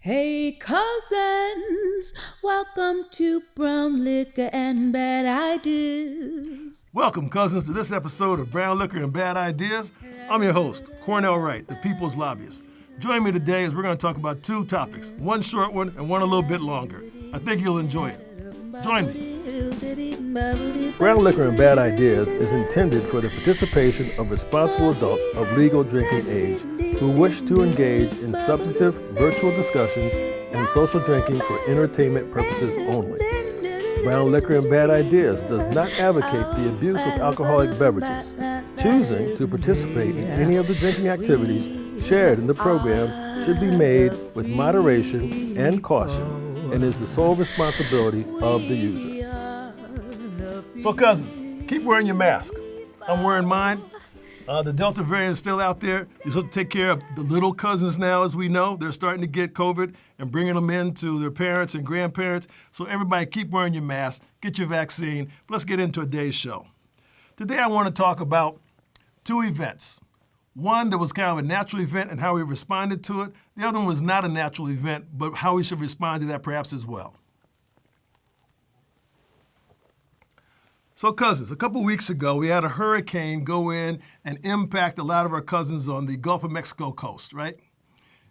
Hey cousins, welcome to Brown Liquor and Bad Ideas. Welcome, cousins, to this episode of Brown Liquor and Bad Ideas. I'm your host, Cornell Wright, the People's Lobbyist. Join me today as we're going to talk about two topics, one short one and one a little bit longer. I think you'll enjoy it. Join me. Brown Liquor and Bad Ideas is intended for the participation of responsible adults of legal drinking age who wish to engage in substantive virtual discussions and social drinking for entertainment purposes only. Brown Liquor and Bad Ideas does not advocate the abuse of alcoholic beverages. Choosing to participate in any of the drinking activities shared in the program should be made with moderation and caution and is the sole responsibility of the user. So cousins, keep wearing your mask. I'm wearing mine. The Delta variant is still out there. You're supposed to take care of the little cousins now, as we know. They're starting to get COVID and bringing them in to their parents and grandparents. So everybody keep wearing your mask, get your vaccine. But let's get into today's show. Today I want to talk about two events. One that was kind of a natural event and how we responded to it. The other one was not a natural event, but how we should respond to that perhaps as well. So cousins, a couple weeks ago, we had a hurricane go in and impact a lot of our cousins on the Gulf of Mexico coast, right?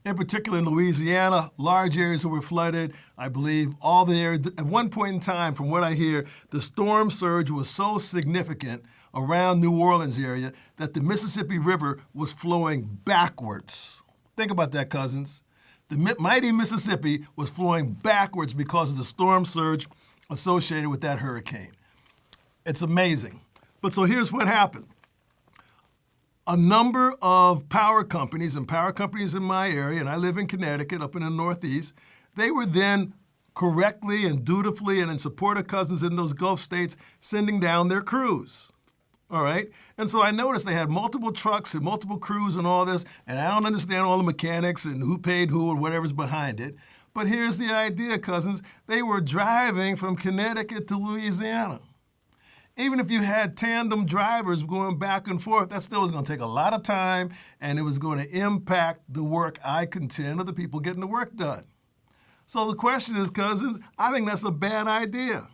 In particular in Louisiana, large areas were flooded. I believe all the areas, at one point in time, from what I hear, the storm surge was so significant around New Orleans area that the Mississippi River was flowing backwards. Think about that, cousins. The mighty Mississippi was flowing backwards because of the storm surge associated with that hurricane. It's amazing. But so here's what happened. A number of power companies in my area, and I live in Connecticut up in the Northeast, they were then correctly and dutifully and in support of cousins in those Gulf states sending down their crews. All right? And so I noticed they had multiple trucks and multiple crews and all this, and I don't understand all the mechanics and who paid who and whatever's behind it. But here's the idea, cousins. They were driving from Connecticut to Louisiana. Even if you had tandem drivers going back and forth, that still was going to take a lot of time, and it was going to impact the work, I contend, of the people getting the work done. So the question is, cousins, I think that's a bad idea.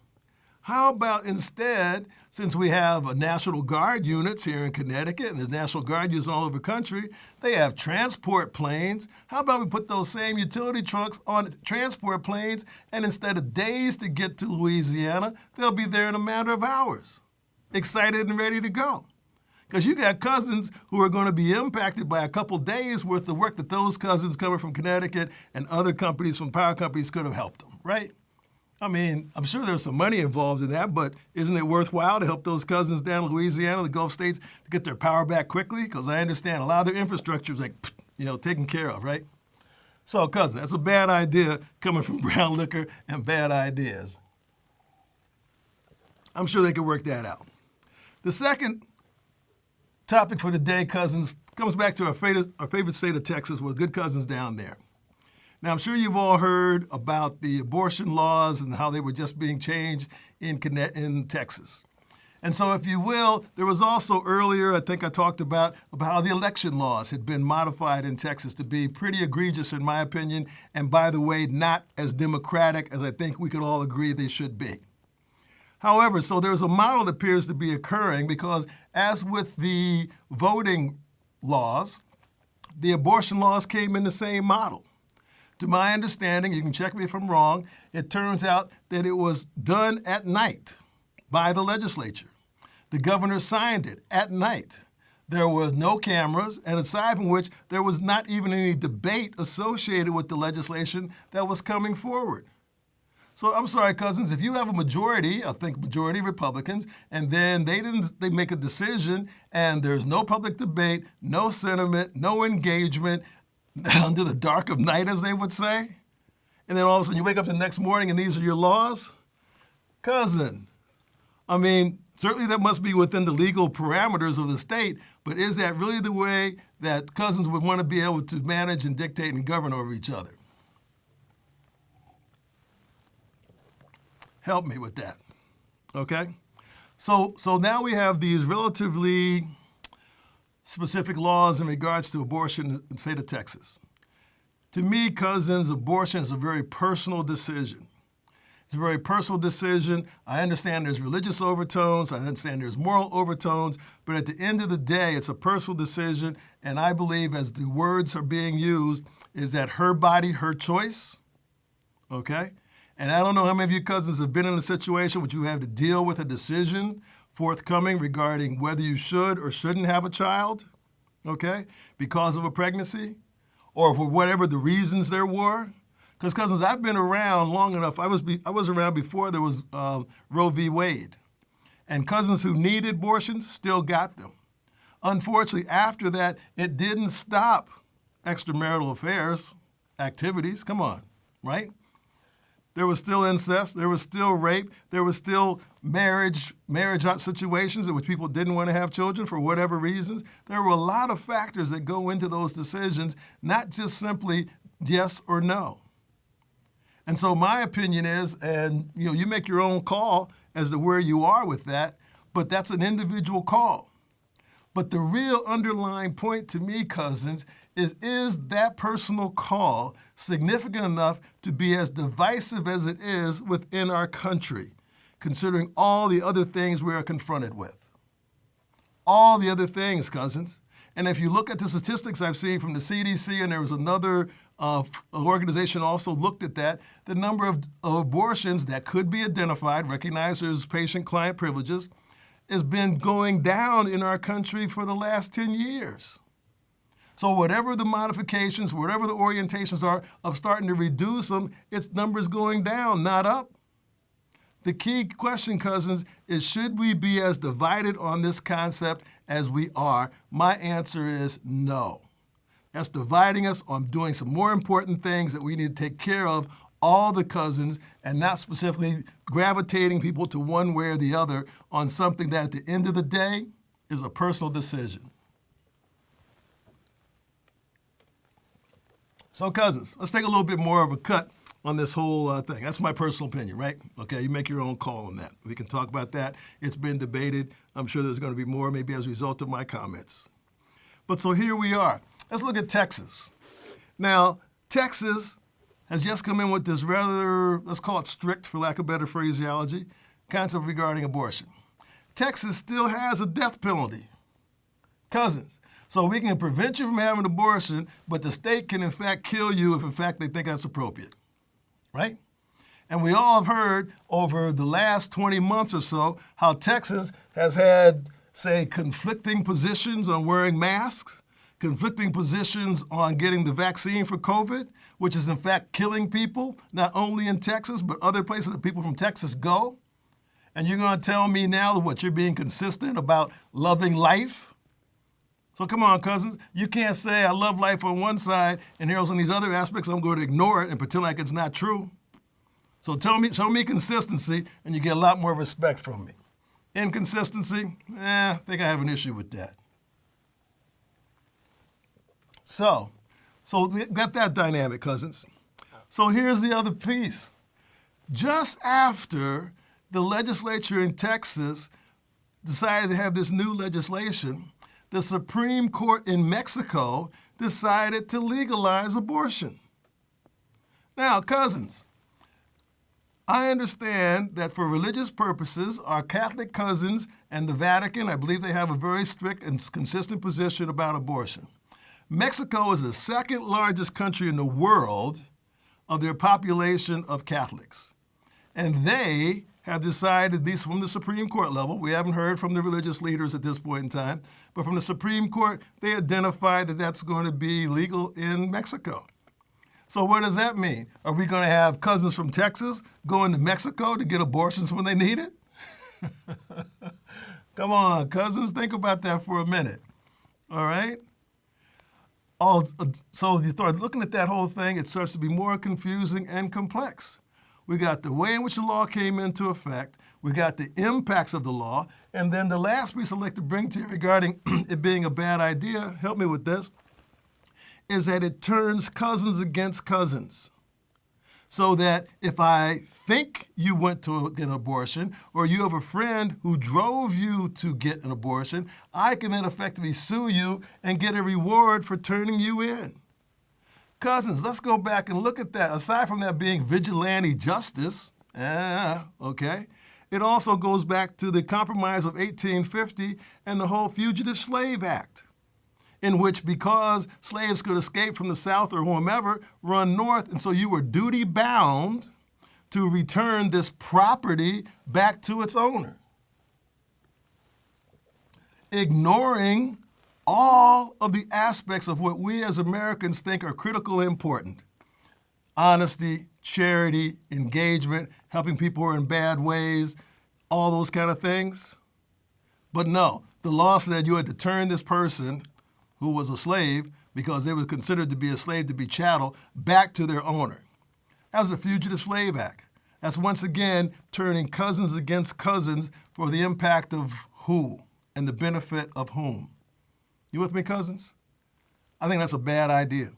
How about instead, since we have National Guard units here in Connecticut, and there's National Guard units all over the country, they have transport planes. How about we put those same utility trucks on transport planes, and instead of days to get to Louisiana, they'll be there in a matter of hours, excited and ready to go. Because you got cousins who are going to be impacted by a couple days worth of work that those cousins coming from Connecticut and other companies from power companies could have helped them, right? I mean, I'm sure there's some money involved in that, but isn't it worthwhile to help those cousins down in Louisiana, the Gulf states, to get their power back quickly? Because I understand a lot of their infrastructure is taken care of, right? So, cousin, that's a bad idea coming from Brown Liquor and Bad Ideas. I'm sure they could work that out. The second topic for today, cousins, comes back to our favorite state of Texas with good cousins down there. Now, I'm sure you've all heard about the abortion laws and how they were just being changed in Texas. And so, if you will, there was also earlier, I think I talked about how the election laws had been modified in Texas to be pretty egregious, in my opinion, and by the way, not as democratic as I think we could all agree they should be. However, so there's a model that appears to be occurring because, as with the voting laws, the abortion laws came in the same model. To my understanding, you can check me if I'm wrong, it turns out that it was done at night by the legislature. The governor signed it at night. There was no cameras, and aside from which, there was not even any debate associated with the legislation that was coming forward. So I'm sorry, cousins, if you have a majority, I think majority Republicans, and then they make a decision, and there's no public debate, no sentiment, no engagement, under the dark of night, as they would say, and then all of a sudden you wake up the next morning and these are your laws? Cousin, I mean, certainly that must be within the legal parameters of the state, but is that really the way that cousins would want to be able to manage and dictate and govern over each other? Help me with that, okay? So now we have these relatively specific laws in regards to abortion in the state of Texas. To me, cousins, abortion is a very personal decision. It's a very personal decision. I understand there's religious overtones. I understand there's moral overtones. But at the end of the day, it's a personal decision. And I believe, as the words are being used, is that her body, her choice. Okay? And I don't know how many of you cousins have been in a situation where you have to deal with a decision forthcoming regarding whether you should or shouldn't have a child, okay, because of a pregnancy, or for whatever the reasons there were. Because, cousins, I've been around long enough. I was around before there was Roe v. Wade. And cousins who needed abortions still got them. Unfortunately, after that, it didn't stop extramarital affairs, activities. Come on, right? There was still incest. There was still rape. There was still marriage situations in which people didn't want to have children for whatever reasons. There were a lot of factors that go into those decisions, not just simply yes or no. And so my opinion is, and you make your own call as to where you are with that, but that's an individual call. But the real underlying point to me, cousins, is that personal call significant enough to be as divisive as it is within our country, considering all the other things we are confronted with? All the other things, cousins. And if you look at the statistics I've seen from the CDC, and there was another organization also looked at that, the number of abortions that could be identified, recognized as patient-client privileges, has been going down in our country for the last 10 years. So whatever the modifications, whatever the orientations are of starting to reduce them, its numbers going down, not up. The key question, cousins, is should we be as divided on this concept as we are? My answer is no. That's dividing us on doing some more important things that we need to take care of, all the cousins, and not specifically gravitating people to one way or the other on something that at the end of the day is a personal decision. So, cousins, let's take a little bit more of a cut on this whole thing. That's my personal opinion, right? Okay, you make your own call on that. We can talk about that. It's been debated. I'm sure there's going to be more, maybe as a result of my comments. But so here we are. Let's look at Texas. Now, Texas has just come in with this rather, let's call it strict, for lack of better phraseology, concept regarding abortion. Texas still has a death penalty. Cousins. So we can prevent you from having an abortion, but the state can in fact kill you if in fact they think that's appropriate, right? And we all have heard over the last 20 months or so how Texas has had, say, conflicting positions on wearing masks, conflicting positions on getting the vaccine for COVID, which is in fact killing people, not only in Texas, but other places that people from Texas go. And you're going to tell me now that what, you're being consistent about loving life? So come on, cousins. You can't say I love life on one side, and here's on these other aspects I'm going to ignore it and pretend like it's not true. So show me consistency, and you get a lot more respect from me. Inconsistency, I think I have an issue with that. So got that dynamic, cousins. So here's the other piece. Just after the legislature in Texas decided to have this new legislation, the Supreme Court in Mexico decided to legalize abortion. Now, cousins, I understand that for religious purposes, our Catholic cousins and the Vatican, I believe they have a very strict and consistent position about abortion. Mexico is the second largest country in the world of their population of Catholics. And they have decided, at least from the Supreme Court level, we haven't heard from the religious leaders at this point in time, but from the Supreme Court, they identified that that's going to be legal in Mexico. So what does that mean? Are we going to have cousins from Texas going to Mexico to get abortions when they need it? Come on, cousins, think about that for a minute. All right? So if you start looking at that whole thing, it starts to be more confusing and complex. We got the way in which the law came into effect. We got the impacts of the law. And then the last piece I'd like to bring to you regarding it being a bad idea, help me with this, is that it turns cousins against cousins. So that if I think you went to get an abortion, or you have a friend who drove you to get an abortion, I can then effectively sue you and get a reward for turning you in. Cousins, let's go back and look at that. Aside from that being vigilante justice, okay, it also goes back to the Compromise of 1850 and the whole Fugitive Slave Act, in which because slaves could escape from the South or whomever, run north, and so you were duty-bound to return this property back to its owner, ignoring all of the aspects of what we as Americans think are critical and important. Honesty, charity, engagement, helping people who are in bad ways, all those kind of things. But no, the law said you had to turn this person who was a slave, because they were considered to be a slave, to be chattel, back to their owner. That was the Fugitive Slave Act. That's once again turning cousins against cousins for the impact of who and the benefit of whom. You with me, cousins? I think that's a bad idea.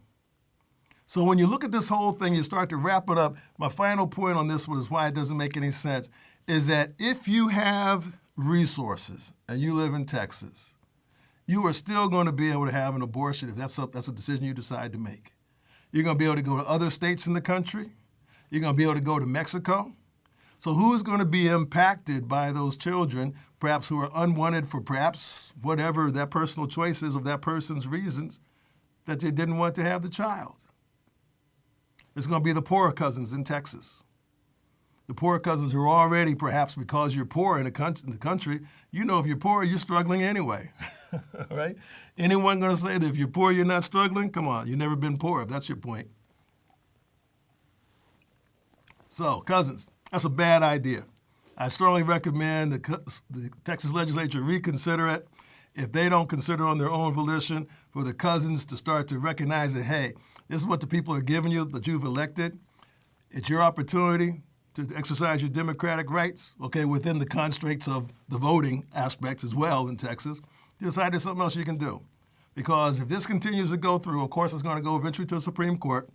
So when you look at this whole thing, you start to wrap it up. My final point on this one is why it doesn't make any sense, is that if you have resources and you live in Texas, you are still going to be able to have an abortion if that's a decision you decide to make. You're going to be able to go to other states in the country. You're going to be able to go to Mexico. So who's going to be impacted by those children, perhaps who are unwanted for perhaps whatever that personal choice is of that person's reasons that they didn't want to have the child? It's going to be the poorer cousins in Texas. The poor cousins who are already, perhaps because you're poor in the country, you know if you're poor, you're struggling anyway, right? Anyone going to say that if you're poor, you're not struggling? Come on, you've never been poor, if that's your point. So, cousins, that's a bad idea. I strongly recommend the Texas legislature reconsider it. If they don't consider on their own volition, for the cousins to start to recognize that, hey, this is what the people are giving you, that you've elected. It's your opportunity to exercise your democratic rights, okay, within the constraints of the voting aspects as well in Texas. Decide there's something else you can do. Because if this continues to go through, of course, it's going to go eventually to the Supreme Court,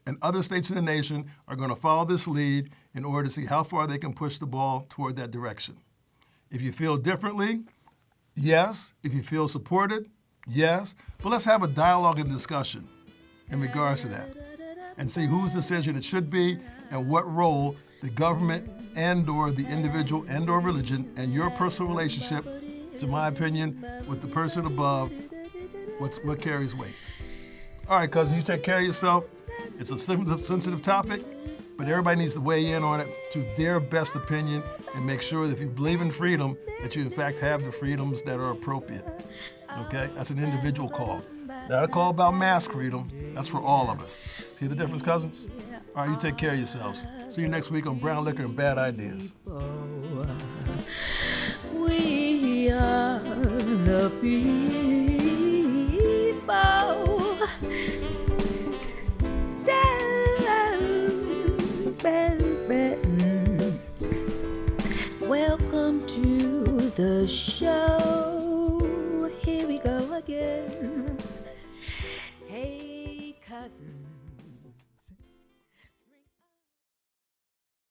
and other states in the nation are going to follow this lead in order to see how far they can push the ball toward that direction. If you feel differently, yes. If you feel supported, yes. But let's have a dialogue and discussion in regards to that and see whose decision it should be and what role the government and or the individual and or religion and your personal relationship, to my opinion, with the person above, what carries weight. All right, cousin, you take care of yourself. It's a sensitive topic, but everybody needs to weigh in on it to their best opinion and make sure that if you believe in freedom, that you in fact have the freedoms that are appropriate. Okay? That's an individual call. Not a call about mass freedom. That's for all of us. See the difference, cousins? All right, you take care of yourselves. See you next week on Brown Liquor and Bad Ideas. We are the people.